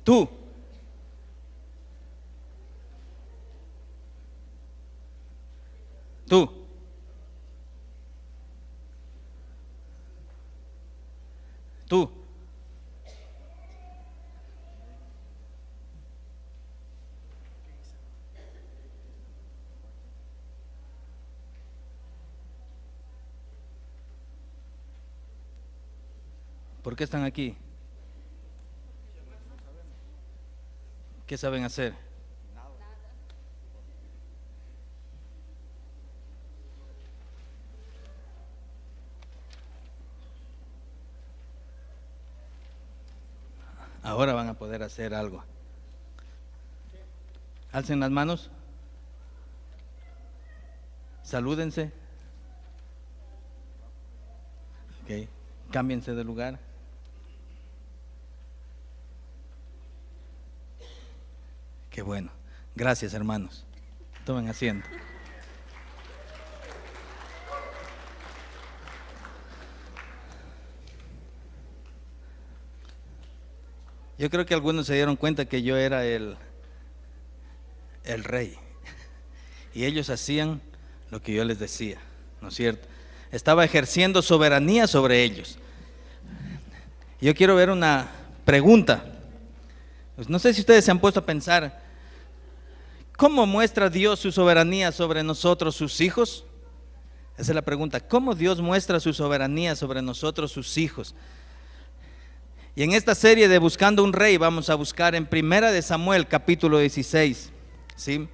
Tú. Tú. Tú. ¿Por qué están aquí? ¿Qué saben hacer? Ahora van a poder hacer algo. Alcen las manos. Salúdense. Ok. Cámbiense de lugar. Qué bueno. Gracias, hermanos. Tomen asiento. Yo creo que algunos se dieron cuenta que yo era el rey. Y ellos hacían lo que yo les decía, ¿no es cierto? Estaba ejerciendo soberanía sobre ellos. Yo quiero ver una pregunta. Pues no sé si ustedes se han puesto a pensar, ¿cómo muestra Dios su soberanía sobre nosotros, sus hijos? Esa es la pregunta. ¿Cómo Dios muestra su soberanía sobre nosotros, sus hijos? Y en esta serie de Buscando un Rey vamos a buscar en Primera de Samuel capítulo 16, ¿sí?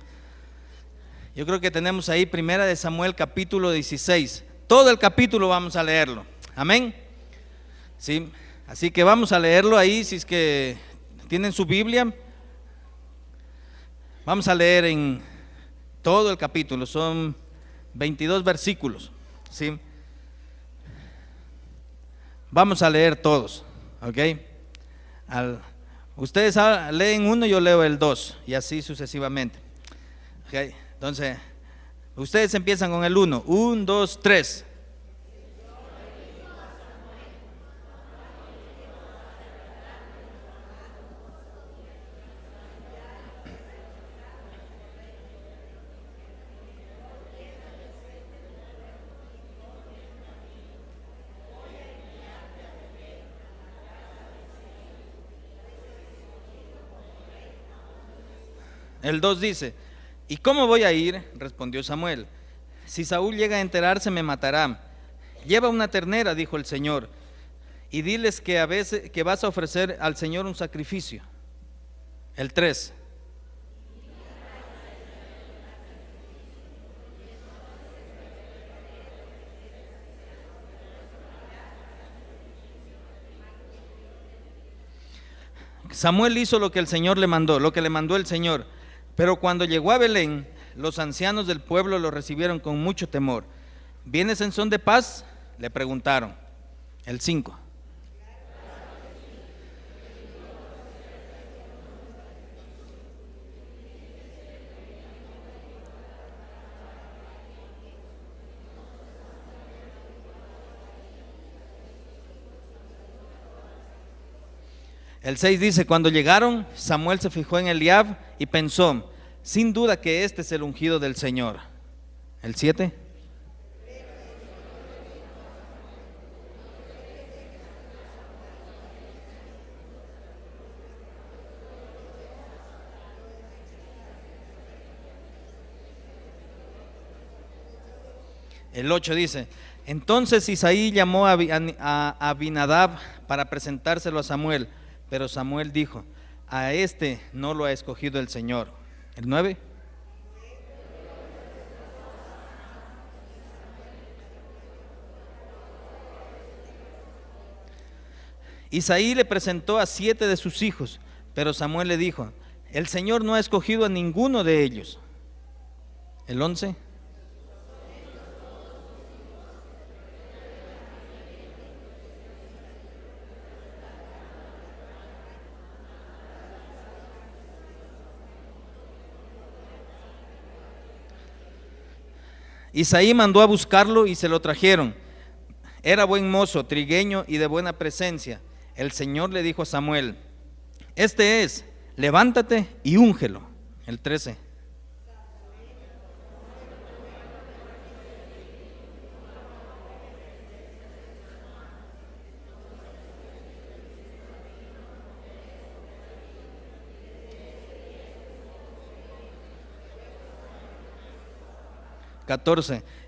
Yo creo que tenemos ahí Primera de Samuel capítulo 16. Todo el capítulo vamos a leerlo. Amén. ¿Sí? Así que vamos a leerlo ahí, si es que tienen su Biblia. Vamos a leer en todo el capítulo, son 22 versículos, ¿sí? Vamos a leer todos, ¿ok? Ustedes leen uno, yo leo el 2 y así sucesivamente, ¿ok? Entonces, ustedes empiezan con el 1, 1, 2, 3. El 2 dice: ¿y cómo voy a ir? Respondió Samuel. Si Saúl llega a enterarse, me matará. Lleva una ternera, dijo el Señor, y diles que vas a ofrecer al Señor un sacrificio. El 3. Samuel hizo lo que el Señor le mandó, lo que le mandó el Señor. Pero cuando llegó a Belén, los ancianos del pueblo lo recibieron con mucho temor. ¿Vienes en son de paz?, le preguntaron. El 5. El 6 dice: cuando llegaron, Samuel se fijó en Eliab y pensó: sin duda que este es el ungido del Señor. El 7. El 8 dice: entonces Isaí llamó a Abinadab para presentárselo a Samuel, pero Samuel dijo: a este no lo ha escogido el Señor. El 9. Isaí le presentó a 7 de sus hijos, pero Samuel le dijo: el Señor no ha escogido a ninguno de ellos. El 11. Isaí mandó a buscarlo y se lo trajeron. Era buen mozo, trigueño y de buena presencia. El Señor le dijo a Samuel: Este es, levántate y úngelo. El 13.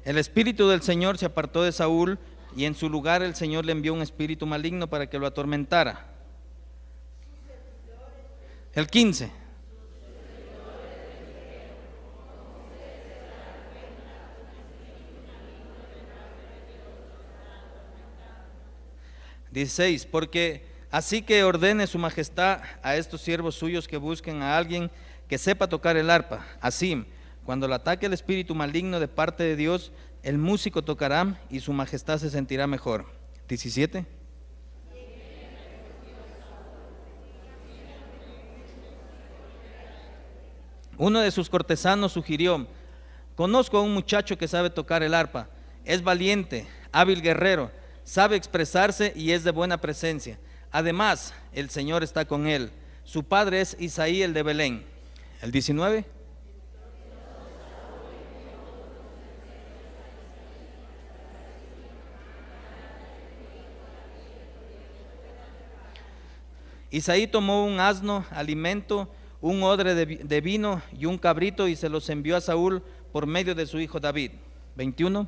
El espíritu del Señor se apartó de Saúl y en su lugar el Señor le envió un espíritu maligno para que lo atormentara. El 15. Porque así que ordene su majestad a estos siervos suyos que busquen a alguien que sepa tocar el arpa. Así, cuando le ataque el espíritu maligno de parte de Dios, el músico tocará y su majestad se sentirá mejor. 17. Uno de sus cortesanos sugirió: conozco a un muchacho que sabe tocar el arpa, es valiente, hábil guerrero, sabe expresarse y es de buena presencia. Además, el Señor está con él. Su padre es Isaí el de Belén. El 19. Isaí tomó un asno, alimento, un odre de vino y un cabrito y se los envió a Saúl por medio de su hijo David. 21.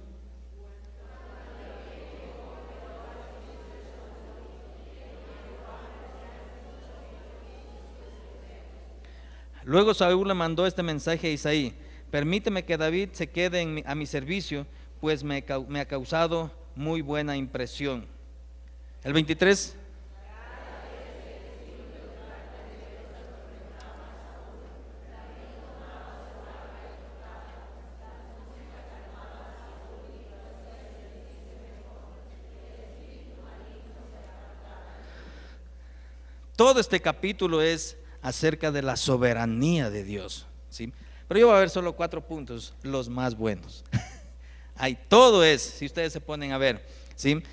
Luego Saúl le mandó este mensaje a Isaí: permíteme que David se quede a mi servicio, pues me ha causado muy buena impresión. El 23. Todo este capítulo es acerca de la soberanía de Dios, ¿sí? Pero yo voy a ver solo 4 puntos, los más buenos. Todo es, si ustedes se ponen a ver, ¿sí?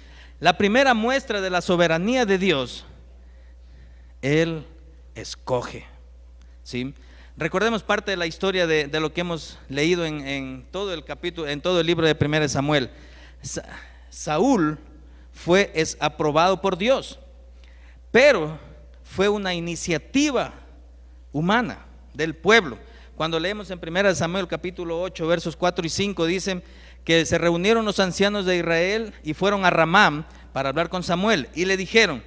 La primera muestra de la soberanía de Dios, Él escoge, ¿sí? Recordemos parte de la historia de lo que hemos leído en todo el capítulo, en todo el libro de 1 Samuel. Saúl es aprobado por Dios, pero fue una iniciativa humana del pueblo. Cuando leemos en 1 Samuel capítulo 8 versos 4 y 5, dicen que se reunieron los ancianos de Israel y fueron a Ramá para hablar con Samuel y le dijeron: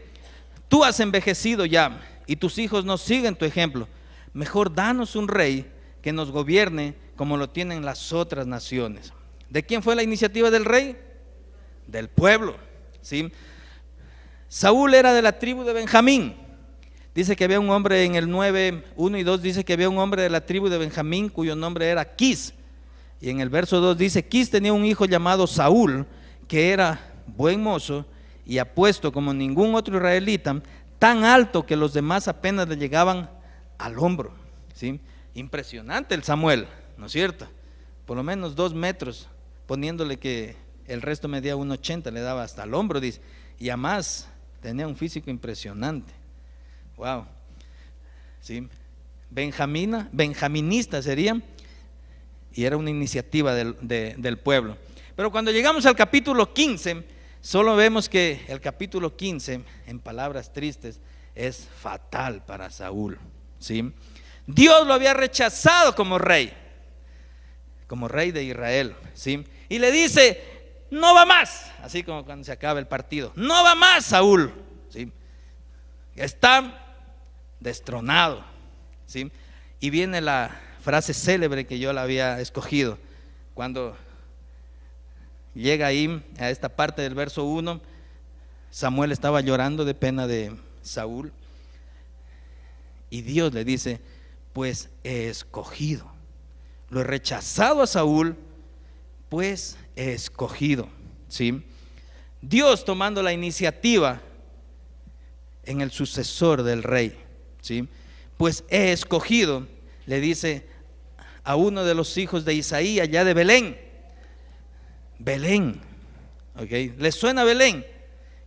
tú has envejecido ya y tus hijos no siguen tu ejemplo, mejor danos un rey que nos gobierne como lo tienen las otras naciones. ¿De quién fue la iniciativa del rey? Del pueblo, ¿sí? Saúl era de la tribu de Benjamín. Dice que había un hombre en el 9, 1 y 2, dice que había un hombre de la tribu de Benjamín cuyo nombre era Quis. Y en el verso 2 dice: Quis tenía un hijo llamado Saúl, que era buen mozo y apuesto como ningún otro israelita, tan alto que los demás apenas le llegaban al hombro, ¿sí? Impresionante el Samuel, ¿no es cierto? Por lo menos 2 metros, poniéndole que el resto medía 1,80, le daba hasta el hombro, dice. Y además tenía un físico impresionante. Wow, ¿sí? Benjaminista serían, y era una iniciativa del pueblo. Pero cuando llegamos al capítulo 15, solo vemos que el capítulo 15, en palabras tristes, es fatal para Saúl, ¿sí? Dios lo había rechazado como rey de Israel, ¿sí? Y le dice: no va más, así como cuando se acaba el partido, no va más Saúl, ¿sí? Está destronado, ¿sí? Y viene la frase célebre que yo la había escogido. Cuando llega ahí a esta parte del verso 1, Samuel estaba llorando de pena de Saúl y Dios le dice: pues he escogido, lo he rechazado a Saúl, pues he escogido, ¿sí? Dios tomando la iniciativa en el sucesor del rey, ¿sí? Pues he escogido, le dice a uno de los hijos de Isaí allá de Belén. Belén, ¿ok? ¿Les suena Belén?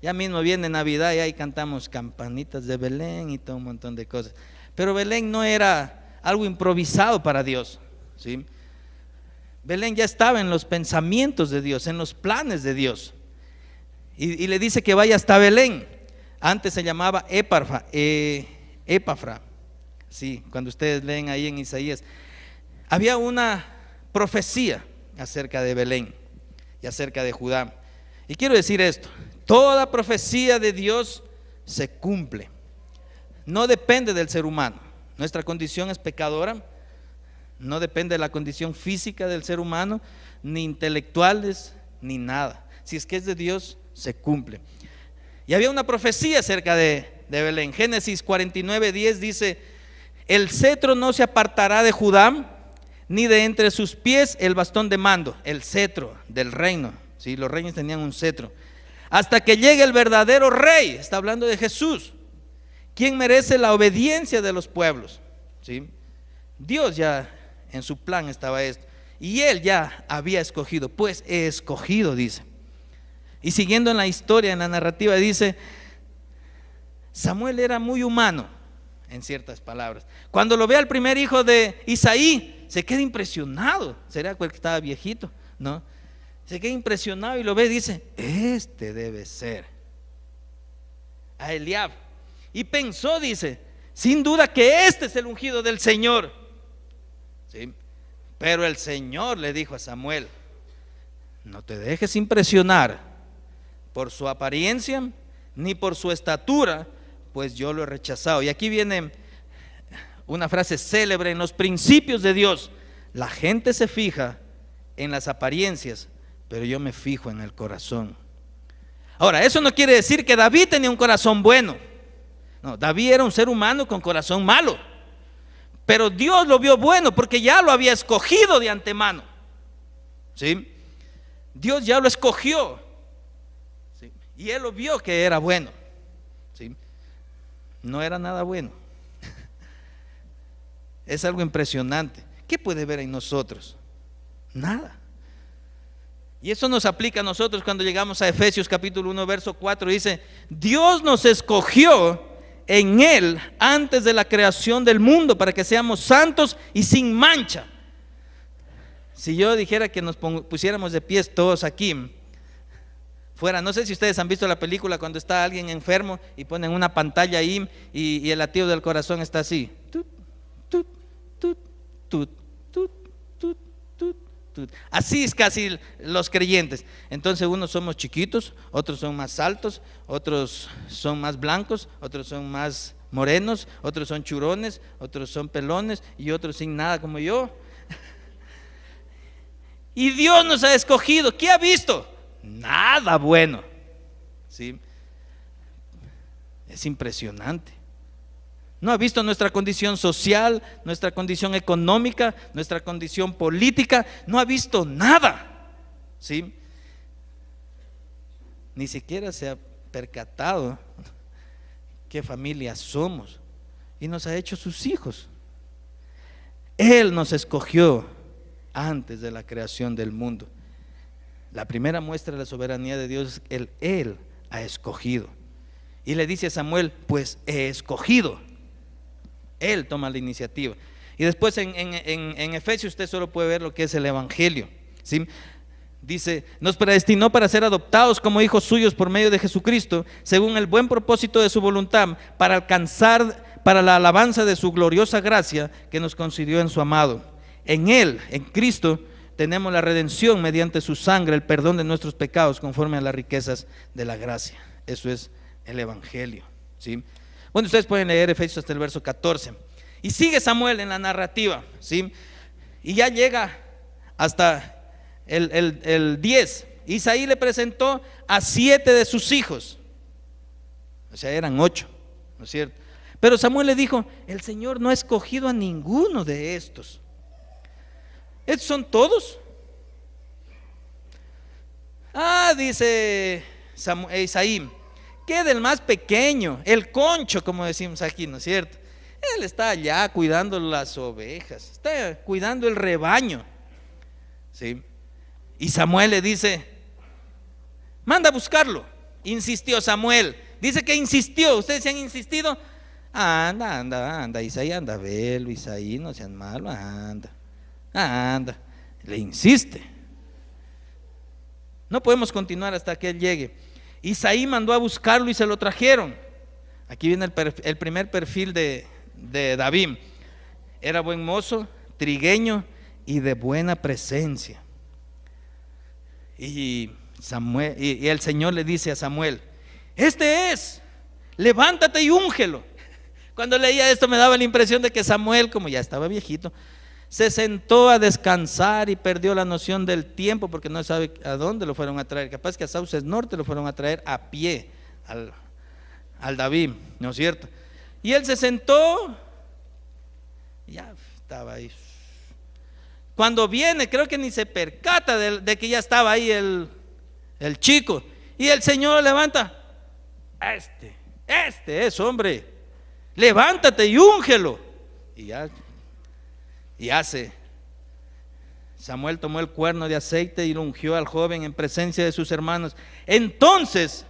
Ya mismo viene Navidad y ahí cantamos campanitas de Belén y todo un montón de cosas. Pero Belén no era algo improvisado para Dios, ¿sí? Belén ya estaba en los pensamientos de Dios, en los planes de Dios. Y le dice que vaya hasta Belén. Antes se llamaba Epafra, sí, cuando ustedes leen ahí en Isaías. Había una profecía acerca de Belén y acerca de Judá. Y quiero decir esto: toda profecía de Dios se cumple. No depende del ser humano. Nuestra condición es pecadora. No depende de la condición física del ser humano, ni intelectuales, ni nada. Si es que es de Dios, se cumple. Y había una profecía acerca de Belén. Génesis 49:10 dice: el cetro no se apartará de Judá, ni de entre sus pies el bastón de mando. El cetro del reino, ¿sí? Los reyes tenían un cetro. Hasta que llegue el verdadero rey. Está hablando de Jesús, quien merece la obediencia de los pueblos, ¿sí? Dios ya en su plan estaba esto, y él ya había escogido. Pues he escogido, dice. Y siguiendo en la historia, en la narrativa, dice: Samuel era muy humano, en ciertas palabras. Cuando lo ve al primer hijo de Isaí, se queda impresionado. ¿Será que estaba viejito? No, se queda impresionado y lo ve y dice: este debe ser a Eliab. Y pensó, dice, sin duda que este es el ungido del Señor, ¿sí? Pero el Señor le dijo a Samuel: no te dejes impresionar por su apariencia ni por su estatura, pues yo lo he rechazado. Y aquí viene una frase célebre: en los principios de Dios la gente se fija en las apariencias, pero yo me fijo en el corazón. Ahora, eso no quiere decir que David tenía un corazón bueno. No, David era un ser humano con corazón malo, pero Dios lo vio bueno porque ya lo había escogido de antemano, ¿sí? Dios ya lo escogió, ¿sí? Y él lo vio que era bueno, ¿sí? No era nada bueno. Es algo impresionante. ¿Qué puede ver en nosotros? Nada. Y eso nos aplica a nosotros cuando llegamos a Efesios capítulo 1 verso 4. Dice: Dios nos escogió en él antes de la creación del mundo para que seamos santos y sin mancha. Si yo dijera que nos pusiéramos de pies todos aquí fuera, no sé si ustedes han visto la película cuando está alguien enfermo y ponen una pantalla ahí y el latido del corazón está así, tut, tut, tut, tut, tut, tut, tut, tut. Así es casi los creyentes. Entonces unos somos chiquitos, otros son más altos, otros son más blancos, otros son más morenos, otros son churones, otros son pelones y otros sin nada como yo. Y Dios nos ha escogido. ¿Qué ha visto? Nada bueno, ¿sí? Es impresionante. No ha visto nuestra condición social, nuestra condición económica, nuestra condición política. No ha visto nada, ¿sí? Ni siquiera se ha percatado qué familia somos y nos ha hecho sus hijos. Él nos escogió antes de la creación del mundo. La primera muestra de la soberanía de Dios es que Él ha escogido. Y le dice a Samuel: pues he escogido. Él toma la iniciativa. Y después en Efesios usted solo puede ver lo que es el evangelio, ¿sí? Dice: nos predestinó para ser adoptados como hijos suyos por medio de Jesucristo, según el buen propósito de su voluntad, para alcanzar para la alabanza de su gloriosa gracia que nos concedió en su amado. En Él, en Cristo, tenemos la redención mediante su sangre, el perdón de nuestros pecados conforme a las riquezas de la gracia. Eso es el evangelio, ¿sí? Bueno, ustedes pueden leer Efesios hasta el verso 14. Y sigue Samuel en la narrativa, ¿sí? Y ya llega hasta el 10. Isaí le presentó a 7 de sus hijos. O sea, eran 8, ¿no es cierto? Pero Samuel le dijo: el Señor no ha escogido a ninguno de estos. ¿Estos son todos? Dice Isaí, que del más pequeño, el concho, como decimos aquí, ¿no es cierto? Él está allá cuidando las ovejas, está cuidando el rebaño, ¿sí? Y Samuel le dice: manda a buscarlo. Insistió Samuel. Dice que insistió. ¿Ustedes se han insistido? Anda, Isaí, anda, velo, Isaí, no sean malos, anda. Le insiste. No podemos continuar hasta que él llegue. Isaí mandó a buscarlo y se lo trajeron. Aquí viene el primer perfil de David. Era buen mozo, trigueño y de buena presencia. Y el Señor le dice a Samuel: este es, levántate y úngelo. Cuando leía esto me daba la impresión de que Samuel, como ya estaba viejito, se sentó a descansar y perdió la noción del tiempo, porque no sabe a dónde lo fueron a traer. Capaz que a Sauces Norte lo fueron a traer a pie al David, ¿no es cierto? Y él se sentó, ya estaba ahí. Cuando viene, creo que ni se percata de que ya estaba ahí el chico. Y el Señor lo levanta. Este es, hombre, levántate y úngelo. Y hace. Samuel tomó el cuerno de aceite y lo ungió al joven en presencia de sus hermanos. Entonces,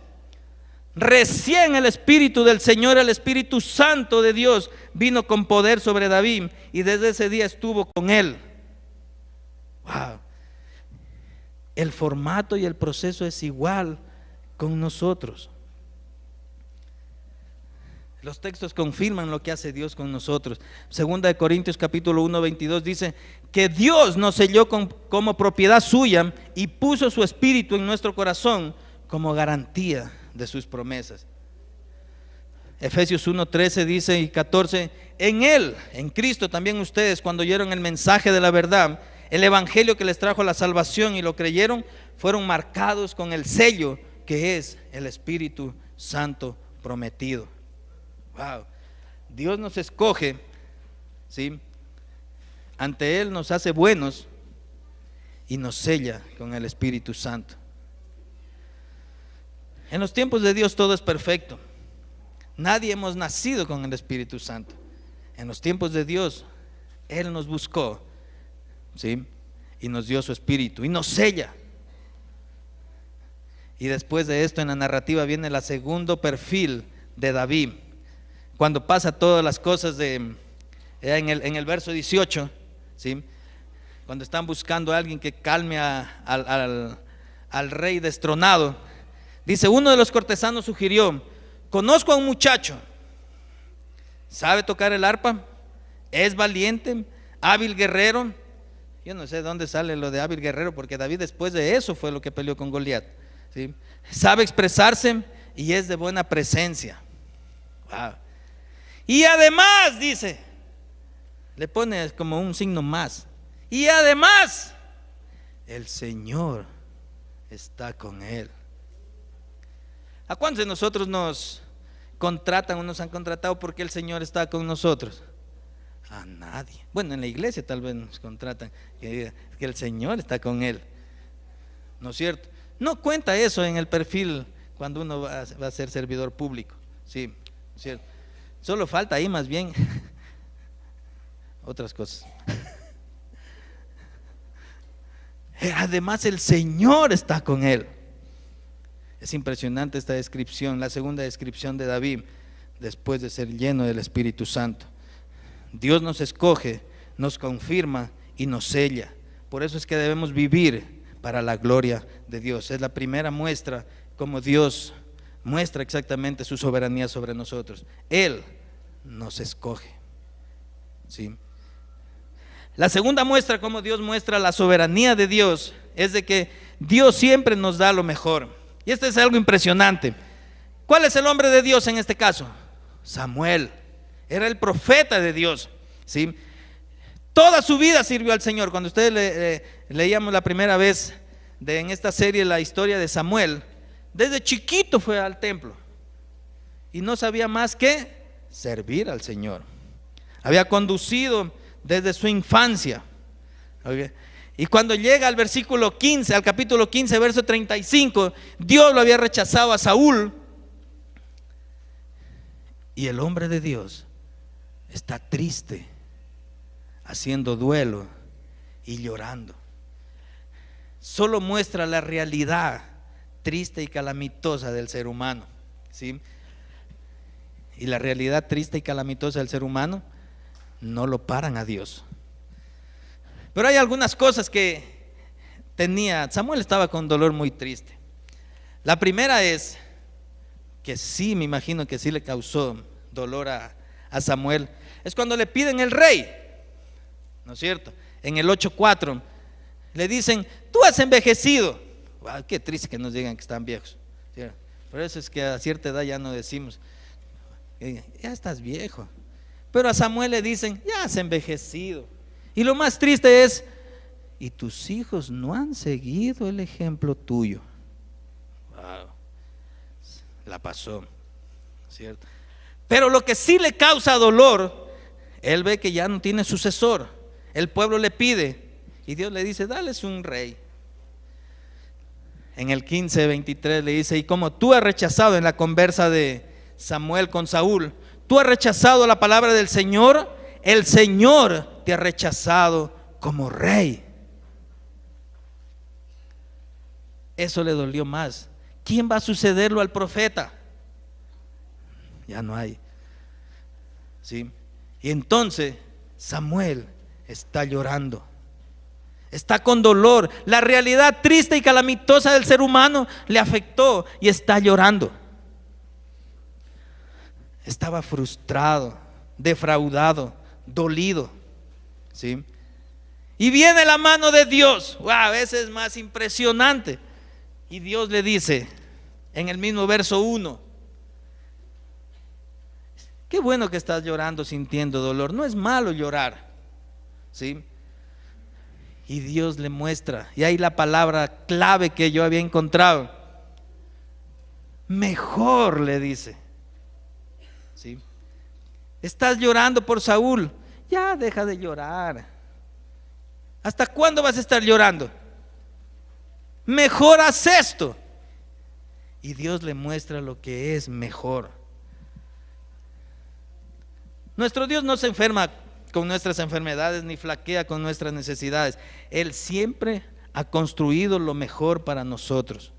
recién el Espíritu del Señor, el Espíritu Santo de Dios, vino con poder sobre David, y desde ese día estuvo con él. Wow. El formato y el proceso es igual con nosotros. Los textos confirman lo que hace Dios con nosotros. Segunda de Corintios capítulo 1, 22 dice que Dios nos selló como propiedad suya y puso su Espíritu en nuestro corazón como garantía de sus promesas. Efesios 1, 13 dice y 14: en Él, en Cristo también ustedes, cuando oyeron el mensaje de la verdad, el evangelio que les trajo la salvación, y lo creyeron, fueron marcados con el sello que es el Espíritu Santo prometido. Wow. Dios nos escoge, ¿sí? Ante Él nos hace buenos y nos sella con el Espíritu Santo. En los tiempos de Dios todo es perfecto. Nadie hemos nacido con el Espíritu Santo. En los tiempos de Dios Él nos buscó, ¿sí? Y nos dio su Espíritu y nos sella. Y después de esto, en la narrativa viene el segundo perfil de David. Cuando pasa todas las cosas en el verso 18, ¿sí? Cuando están buscando a alguien que calme al rey destronado, dice: uno de los cortesanos sugirió: conozco a un muchacho, sabe tocar el arpa, es valiente, hábil guerrero. Yo no sé de dónde sale lo de hábil guerrero, porque David después de eso fue lo que peleó con Goliat, ¿sí? Sabe expresarse y es de buena presencia. Wow. Y además, dice, le pone como un signo más, y además el Señor está con él. ¿A cuántos de nosotros nos contratan o nos han contratado porque el Señor está con nosotros? A nadie. Bueno, en la iglesia tal vez nos contratan que el Señor está con él, ¿no es cierto? No cuenta eso en el perfil cuando uno va a ser servidor público, ¿sí? ¿No es cierto? Solo falta ahí más bien otras cosas. Además el Señor está con él. Es impresionante esta descripción, la segunda descripción de David después de ser lleno del Espíritu Santo. Dios nos escoge, nos confirma y nos sella. Por eso es que debemos vivir para la gloria de Dios. Es la primera muestra como Dios muestra exactamente su soberanía sobre nosotros. Él nos escoge, ¿sí? La segunda muestra como Dios muestra la soberanía de Dios es de que Dios siempre nos da lo mejor. Y esto es algo impresionante. ¿Cuál es el hombre de Dios en este caso? Samuel. Era el profeta de Dios, ¿sí? Toda su vida sirvió al Señor. Cuando ustedes leíamos la primera vez en esta serie la historia de Samuel, desde chiquito fue al templo y no sabía más que servir al Señor. Había conducido desde su infancia, ¿okay? Y cuando llega al versículo 15, al capítulo 15, verso 35, Dios lo había rechazado a Saúl, y el hombre de Dios está triste, haciendo duelo y llorando. Solo muestra la realidad triste y calamitosa del ser humano, ¿sí? Y la realidad triste y calamitosa del ser humano no lo paran a Dios. Pero hay algunas cosas que Samuel estaba con dolor muy triste. La primera es que sí, me imagino que sí le causó dolor a Samuel, es cuando le piden el rey, ¿no es cierto? En el 8:4 le dicen: tú has envejecido. Wow, qué triste que nos digan que están viejos, ¿sí? Por eso es que a cierta edad ya no decimos, ya estás viejo. Pero a Samuel le dicen: ya has envejecido. Y lo más triste es: y tus hijos no han seguido el ejemplo tuyo. Wow, la pasó, ¿cierto? Pero lo que sí le causa dolor, él ve que ya no tiene sucesor. El pueblo le pide y Dios le dice: dales un rey. En el 15:23 le dice: y como tú has rechazado, en la conversa de Samuel con Saúl, tú has rechazado la palabra del Señor, el Señor te ha rechazado como rey. Eso le dolió más. ¿Quién va a sucederlo al profeta? Ya no hay, ¿sí? Y entonces Samuel está llorando, está con dolor. La realidad triste y calamitosa del ser humano le afectó y está llorando. Estaba frustrado, defraudado, dolido, ¿sí? Y viene la mano de Dios. Wow, a veces es más impresionante. Y Dios le dice en el mismo verso 1: qué bueno que estás llorando, sintiendo dolor. No es malo llorar, ¿sí? Y Dios le muestra, y ahí la palabra clave que yo había encontrado: mejor, le dice, ¿sí? Estás llorando por Saúl, ya deja de llorar. ¿Hasta cuándo vas a estar llorando? Mejor haz esto. Y Dios le muestra lo que es mejor. Nuestro Dios no se enferma con nuestras enfermedades ni flaquea con nuestras necesidades. Él siempre ha construido lo mejor para nosotros.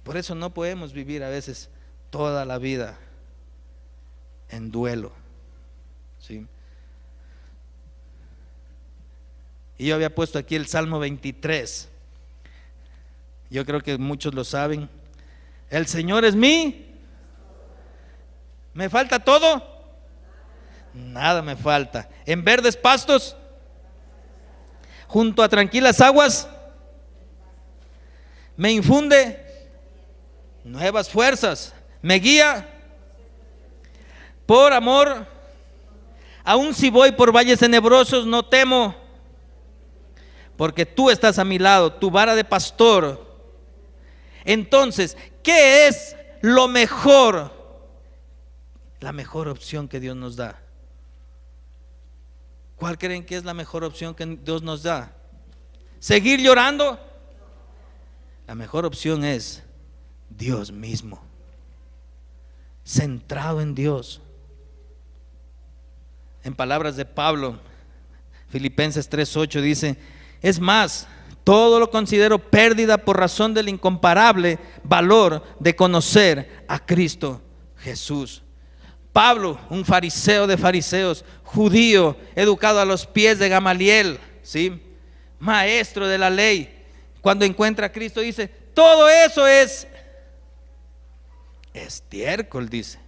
Por eso no podemos vivir a veces toda la vida en duelo, ¿sí? Y yo había puesto aquí el Salmo 23. Yo creo que muchos lo saben. El Señor es ¿me falta todo? Nada me falta. En verdes pastos, junto a tranquilas aguas, me infunde nuevas fuerzas, me guía por amor. Aun si voy por valles tenebrosos, no temo, porque tú estás a mi lado, tu vara de pastor. Entonces, ¿qué es lo mejor? La mejor opción que Dios nos da. ¿Cuál creen que es la mejor opción que Dios nos da? ¿Seguir llorando? La mejor opción es Dios mismo, centrado en Dios. En palabras de Pablo, Filipenses 3:8 dice: es más, todo lo considero pérdida por razón del incomparable valor de conocer a Cristo Jesús. Pablo, un fariseo de fariseos, judío, educado a los pies de Gamaliel, ¿sí? Maestro de la ley, cuando encuentra a Cristo dice: todo eso es estiércol, dice.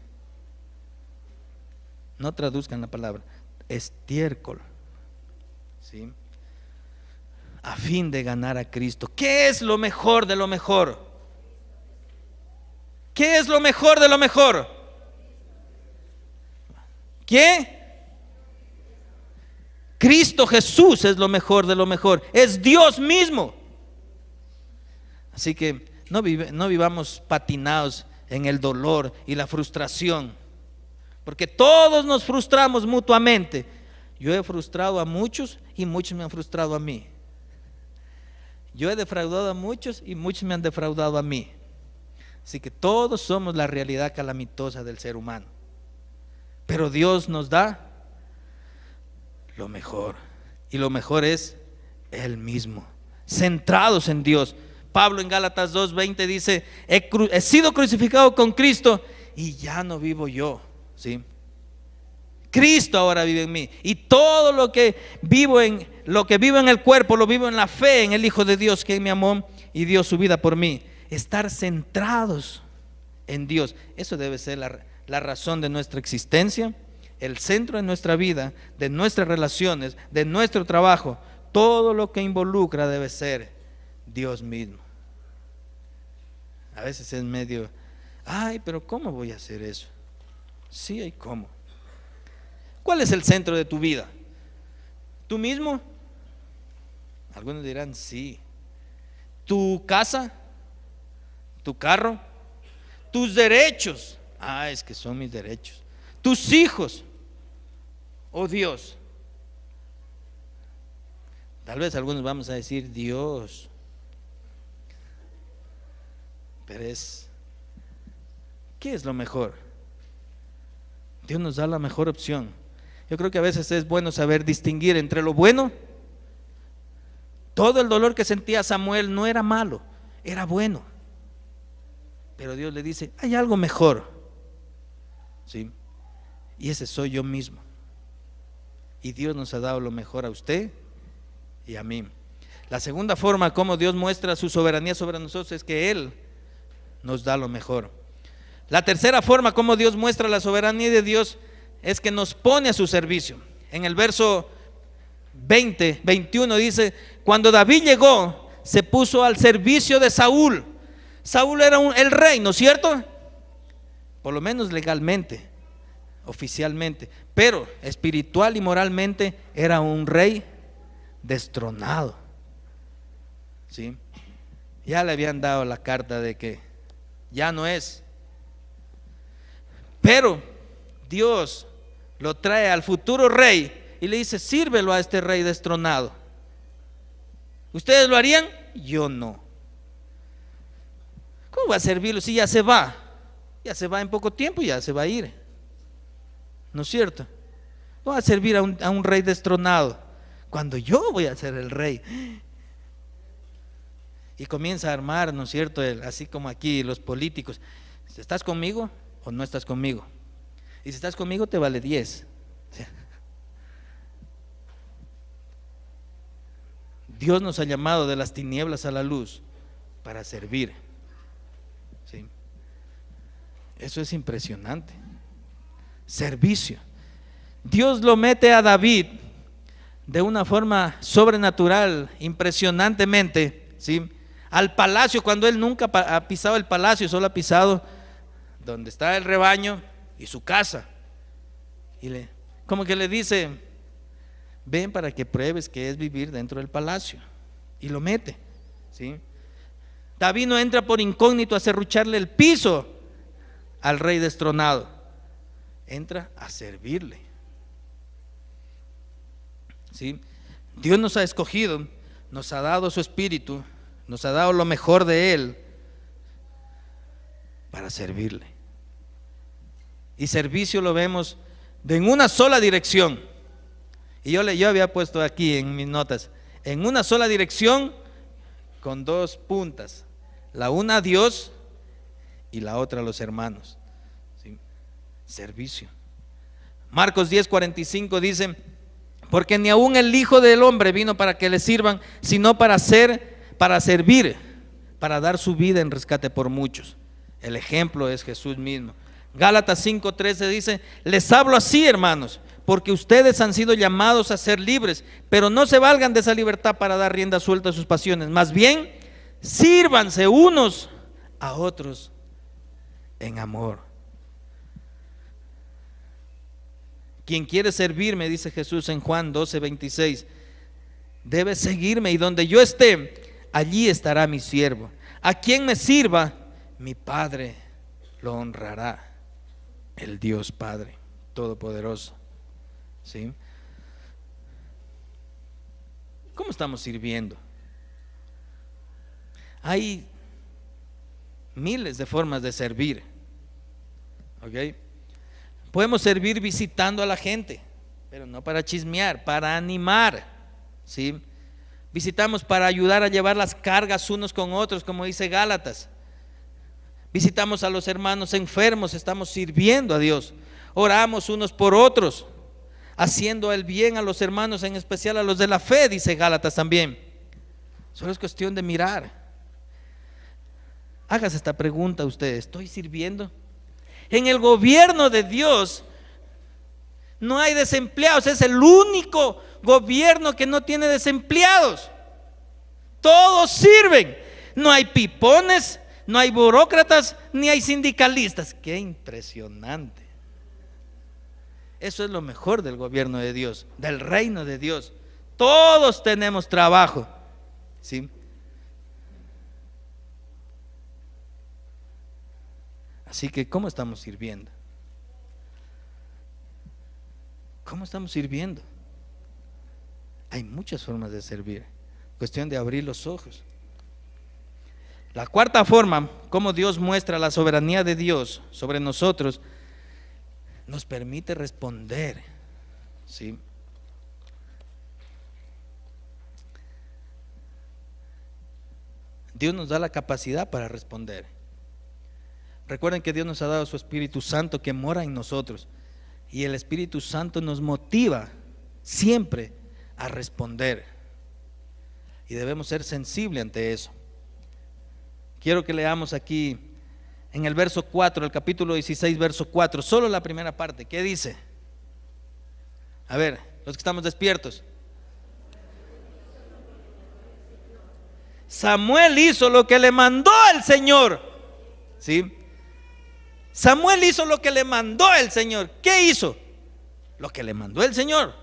No traduzcan la palabra, estiércol, ¿sí? A fin de ganar a Cristo. ¿Qué es lo mejor de lo mejor? ¿Qué es lo mejor de lo mejor? ¿Qué? Cristo Jesús es lo mejor de lo mejor. Es Dios mismo. Así que no vivamos patinados en el dolor y la frustración, porque todos nos frustramos mutuamente. Yo he frustrado a muchos y muchos me han frustrado a mí. Yo he defraudado a muchos y muchos me han defraudado a mí. Así que todos somos la realidad calamitosa del ser humano. Pero Dios nos da lo mejor. Y lo mejor es Él mismo. Centrados en Dios. Pablo en Gálatas 2:20 dice: he sido crucificado con Cristo y ya no vivo yo, ¿sí? Cristo ahora vive en mí, y todo lo que vivo en el cuerpo lo vivo en la fe en el Hijo de Dios, que me amó y dio su vida por mí. Estar centrados en Dios, eso debe ser la razón de nuestra existencia, el centro de nuestra vida, de nuestras relaciones, de nuestro trabajo. Todo lo que involucra debe ser Dios mismo. A veces es medio, pero ¿cómo voy a hacer eso? Sí, hay cómo. ¿Cuál es el centro de tu vida? ¿Tú mismo? Algunos dirán sí. ¿Tu casa? ¿Tu carro? ¿Tus derechos? Es que son mis derechos. ¿Tus hijos? ¿O Dios? Tal vez algunos vamos a decir Dios, pero ¿qué es lo mejor? Dios nos da la mejor opción. Yo creo que a veces es bueno saber distinguir entre lo bueno. Todo el dolor que sentía Samuel no era malo, era bueno. Pero Dios le dice: hay algo mejor, ¿sí? Y ese soy yo mismo. Y Dios nos ha dado lo mejor a usted y a mí. La segunda forma como Dios muestra su soberanía sobre nosotros es que Él nos da lo mejor. La tercera forma como Dios muestra la soberanía de Dios es que nos pone a su servicio. En el verso 21 dice: cuando David llegó, se puso al servicio de Saúl. Saúl era el rey, ¿no es cierto? Por lo menos legalmente, oficialmente, pero espiritual y moralmente era un rey destronado, ¿sí? Ya le habían dado la carta de que ya no es. Pero Dios lo trae al futuro rey y le dice: sírvelo a este rey destronado. ¿Ustedes lo harían? Yo no. ¿Cómo va a servirlo si ya se va? Ya se va en poco tiempo, ya se va a ir, ¿no es cierto? ¿Cómo va a servir a un rey destronado cuando yo voy a ser el rey? Y comienza a armar, ¿no es cierto? Así como aquí los políticos: ¿estás conmigo o no estás conmigo? Y si estás conmigo te vale 10. Dios nos ha llamado de las tinieblas a la luz para servir, ¿sí? Eso es impresionante. Servicio. Dios lo mete a David de una forma sobrenatural, impresionantemente, ¿sí?, al palacio, cuando él nunca ha pisado el palacio, solo ha pisado donde está el rebaño y su casa. Y como que le dice: ven para que pruebes que es vivir dentro del palacio. Y lo mete, ¿sí? David no entra por incógnito a serrucharle el piso al rey destronado, entra a servirle, ¿sí? Dios nos ha escogido, nos ha dado su espíritu, nos ha dado lo mejor de Él para servirle. Y servicio lo vemos en una sola dirección. Y yo había puesto aquí en mis notas: en una sola dirección con dos puntas, la una a Dios y la otra a los hermanos, ¿sí? Servicio. Marcos 10:45 dice: porque ni aun el Hijo del Hombre vino para que le sirvan, sino para servir, para dar su vida en rescate por muchos. El ejemplo es Jesús mismo. Gálatas 5:13 dice: les hablo así, hermanos, porque ustedes han sido llamados a ser libres, pero no se valgan de esa libertad para dar rienda suelta a sus pasiones. Más bien, sírvanse unos a otros en amor. Quien quiere servirme, dice Jesús en Juan 12:26, debe seguirme, y donde yo esté, allí estará mi siervo. A quien me sirva, mi Padre lo honrará. El Dios Padre Todopoderoso, ¿sí? ¿Cómo estamos sirviendo? Hay miles de formas de servir, ¿ok? Podemos servir visitando a la gente, pero no para chismear, para animar, ¿sí? Visitamos para ayudar a llevar las cargas unos con otros, como dice Gálatas. Visitamos a los hermanos enfermos, estamos sirviendo a Dios. Oramos unos por otros, haciendo el bien a los hermanos, en especial a los de la fe, dice Gálatas también. Solo es cuestión de mirar. Hágase esta pregunta usted: ¿estoy sirviendo? En el gobierno de Dios no hay desempleados, es el único gobierno que no tiene desempleados. Todos sirven. No hay pipones, no hay burócratas, ni hay sindicalistas. Qué impresionante. Eso es lo mejor del gobierno de Dios, del reino de Dios. Todos tenemos trabajo, ¿sí? Así que, ¿cómo estamos sirviendo? ¿Cómo estamos sirviendo? Hay muchas formas de servir. Cuestión de abrir los ojos. La cuarta forma, como Dios muestra la soberanía de Dios sobre nosotros, nos permite responder, ¿sí? Dios nos da la capacidad para responder. Recuerden que Dios nos ha dado su Espíritu Santo que mora en nosotros, y el Espíritu Santo nos motiva siempre a responder, y debemos ser sensibles ante eso. Quiero que leamos aquí en el verso 4, el capítulo 16, verso 4, solo la primera parte. ¿Qué dice? A ver, los que estamos despiertos. Samuel hizo lo que le mandó el Señor, ¿sí? Samuel hizo lo que le mandó el Señor. ¿Qué hizo? Lo que le mandó el Señor.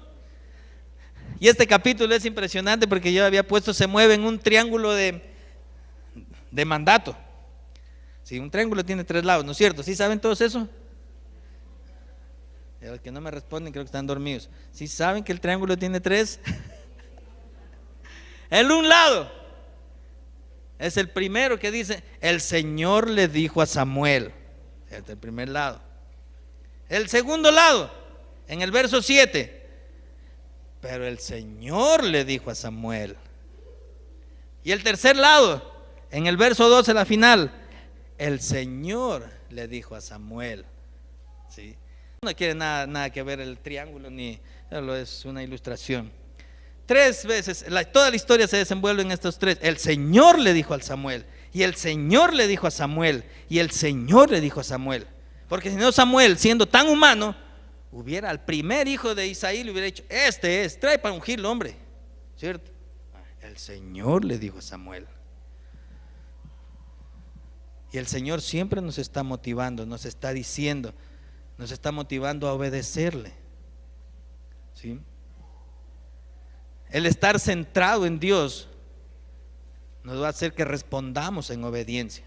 Y este capítulo es impresionante porque yo había puesto: se mueve en un triángulo de mandato. Sí, un triángulo tiene 3 lados, ¿no es cierto? ¿Sí saben todos eso? Y a los que no me responden creo que están dormidos. ¿Sí saben que el triángulo tiene 3? En un lado es el primero que dice: el Señor le dijo a Samuel. Este es el primer lado. El segundo lado, en el verso 7, pero el Señor le dijo a Samuel. Y el tercer lado, en el verso 12, la final, el Señor le dijo a Samuel, ¿sí? No quiere nada que ver el triángulo, ni es una ilustración. 3 veces, toda la historia se desenvuelve en estos 3. El Señor le dijo al Samuel, y el Señor le dijo a Samuel, y el Señor le dijo a Samuel. Porque si no, Samuel, siendo tan humano, hubiera al primer hijo de Isaí le hubiera dicho: este es, trae para ungirlo, hombre, ¿cierto? El Señor le dijo a Samuel. Y el Señor siempre nos está motivando, nos está diciendo, nos está motivando a obedecerle, ¿sí? El estar centrado en Dios nos va a hacer que respondamos en obediencia,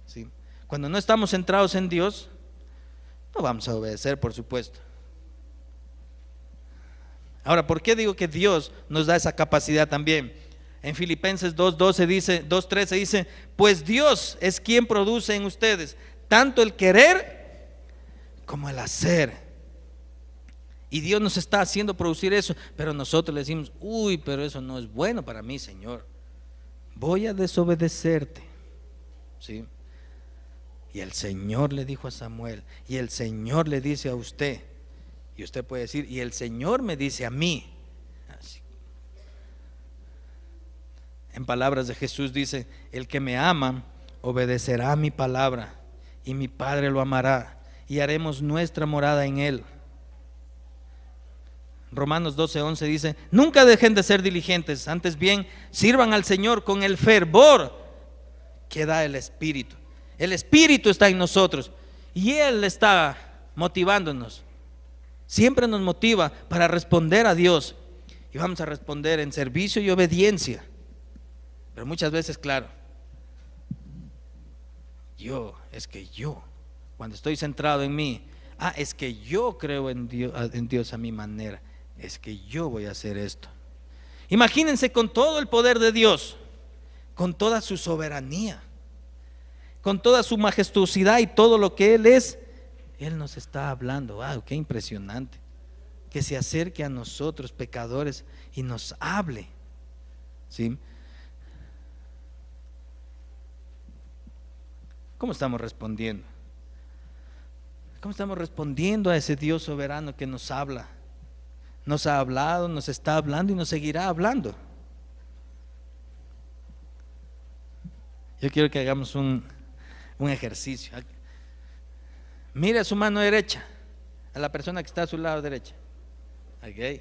¿sí? Cuando no estamos centrados en Dios, no vamos a obedecer, por supuesto. Ahora, ¿por qué digo que Dios nos da esa capacidad también? En Filipenses 2:12 dice, 2:13 dice: pues Dios es quien produce en ustedes tanto el querer como el hacer. Y Dios nos está haciendo producir eso, pero nosotros le decimos: uy, pero eso no es bueno para mí, Señor, voy a desobedecerte, ¿sí? Y el Señor le dijo a Samuel, y el Señor le dice a usted, y usted puede decir: y el Señor me dice a mí. Así. En palabras de Jesús dice: el que me ama obedecerá a mi palabra, y mi Padre lo amará, y haremos nuestra morada en él. Romanos 12:11 dice: nunca dejen de ser diligentes, antes bien sirvan al Señor con el fervor que da el Espíritu. El Espíritu está en nosotros y Él está motivándonos. Siempre nos motiva para responder a Dios, y vamos a responder en servicio y obediencia. Pero muchas veces, claro, cuando estoy centrado en mí, es que yo creo en Dios a mi manera, es que yo voy a hacer esto. Imagínense, con todo el poder de Dios, con toda su soberanía, con toda su majestuosidad y todo lo que Él es, Él nos está hablando. ¡Wow! ¡Qué impresionante! Que se acerque a nosotros, pecadores, y nos hable. ¿sí? ¿Cómo estamos respondiendo? ¿Cómo estamos respondiendo a ese Dios soberano que nos habla? Nos ha hablado, nos está hablando y nos seguirá hablando. Yo quiero que hagamos un ejercicio. Mire a su mano derecha, a la persona que está a su lado derecha. Okay.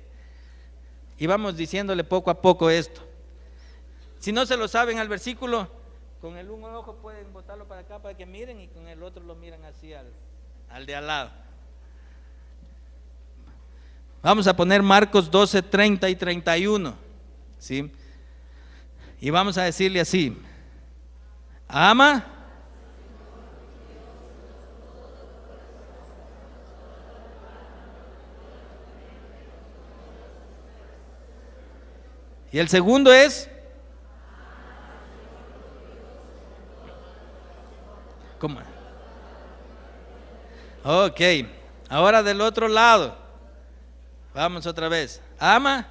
Y vamos diciéndole poco a poco esto. Si no se lo saben al versículo, con el un ojo pueden botarlo para acá para que miren y con el otro lo miran así al de al lado. Vamos a poner Marcos 12, 30 y 31, ¿sí? Y vamos a decirle así: ama y el segundo es ¿cómo? Ok, ahora del otro lado. Vamos otra vez. Ama.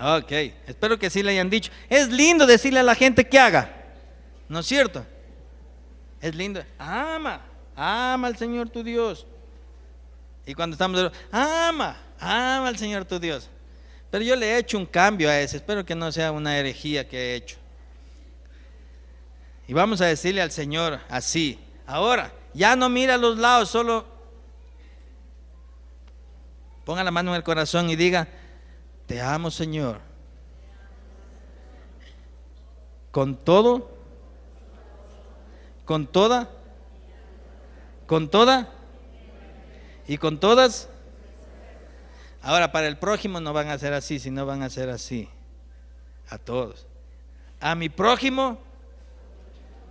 Ok, espero que sí le hayan dicho. Es lindo decirle a la gente que haga, ¿no es cierto? Es lindo. Ama al Señor tu Dios. Y cuando estamos, ama al Señor tu Dios. Pero yo le he hecho un cambio a ese. Espero que no sea una herejía que he hecho. Y vamos a decirle al Señor así. Ahora, ya no mira a los lados, solo ponga la mano en el corazón y diga: te amo, Señor, con todo, con toda y con todas. Ahora, para el prójimo no van a ser así, sino van a ser así. A todos. A mi prójimo.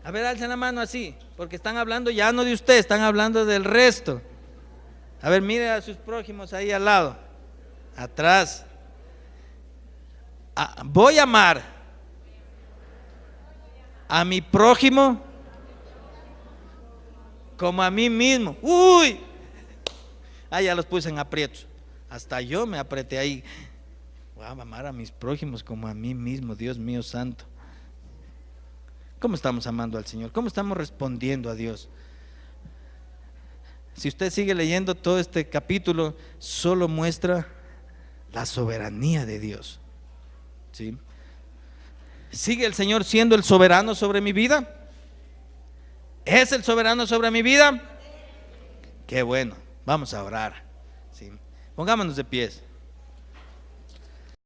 A ver, alcen la mano así, porque están hablando ya no de usted, están hablando del resto. A ver, mire a sus prójimos ahí al lado, atrás. Voy a amar a mi prójimo como a mí mismo. Uy, ya los puse en aprietos. Hasta yo me apreté ahí. Voy a amar a mis prójimos como a mí mismo, Dios mío santo. ¿Cómo estamos amando al Señor? ¿Cómo estamos respondiendo a Dios? Si usted sigue leyendo todo este capítulo, solo muestra la soberanía de Dios, ¿sí? ¿Sigue el Señor siendo el soberano sobre mi vida? ¿Es el soberano sobre mi vida? Qué bueno, vamos a orar, ¿sí? Pongámonos de pies.